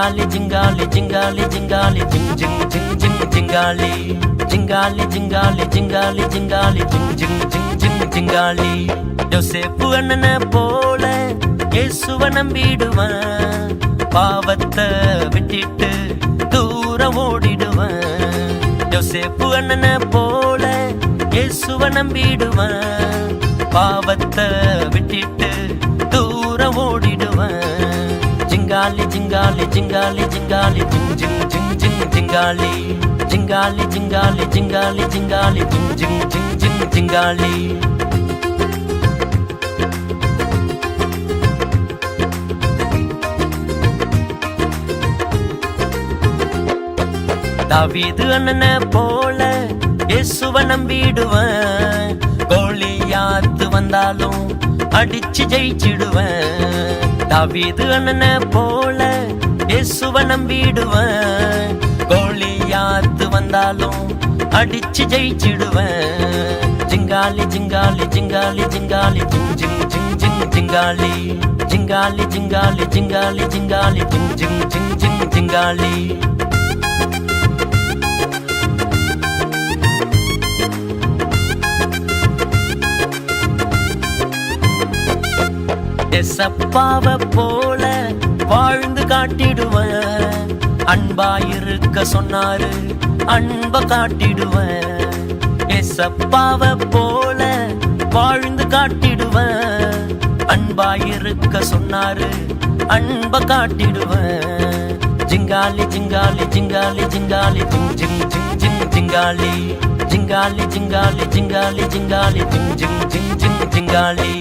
ஜிங்காலி ஜிங்காலி ஜிங்காலி ஜிங்காலி ஜிங் ஜிங் ஜிங் ஜிங் ஜிங்காலி ஜிங்காலி ஜிங்காலி ஜிங்காலி ஜிங்காலி ஜிங் ஜிங் ஜிங் ஜிங் ஜிங்காலி யோசேப்பு அண்ணனை போல இயேசுவை நம்பிடுவேன் பாவத்தை விட்டுட்டு தூரம் ஓடிடுவேன் யோசேப்பு அண்ணனை போல இயேசுவை நம்பிடுவேன் பாவத்தை விட்டுட்டு தூரம் ஓடிடுவேன் ஜிங்காலி ஜிங்காலி ஜிங்காலி ஜிங்காலி ஜிங் ஜிங் ஜிங் ஜிங் ஜிங்காலி ஜிங்காலி ஜிங்காலி ஜிங்காலி ஜிங்காலி ஜிங் ஜிங் ஜிங் ஜிங் ஜிங்காலி தாவீது அண்ணனை போல இயேசுவை நம்பிடுவேன் கோலியாத்து வந்தாலும் அடிச்சு ஜெயிச்சிடுவேன் தாவீது அண்ணனை போல இயேசுவை நம்பிடுவேன் கோலியாத்து வந்தாலும் அடிச்சு ஜெயிச்சிடுவேன் ஜிங்காலி ஜிங்காலி ஜிங்காலி ஜிங்காலி ஜிங் ஜிங் ஜிங் ஜிங் ஜிங்காலி ஜிங்காலி ஜிங்காலி ஜிங்காலி ஜிங்காலி ஜிங் ஜிங் ஜிங் ஜிங் ஜிங்காலி எசப்பாவை போல வாழ்ந்து காட்டிடுவேன் அன்பாயிருக்க சொன்னாரு அன்ப காட்டிடுவேன் எசப்பாவை போல வாழ்ந்து காட்டிடுவேன் அன்பாயிருக்க சொன்னாரு அன்ப காட்டிடுவேன் ஜிங்காலி ஜிங்காலி ஜிங்காலி ஜிங்காலி ஜிங் ஜிங் ஜிங் ஜிங் ஜிங்காலி ஜிங்காலி ஜிங்காலி ஜிங்காலி ஜிங்காலி ஜிங் ஜிங் ஜிங் ஜிங் ஜிங்காலி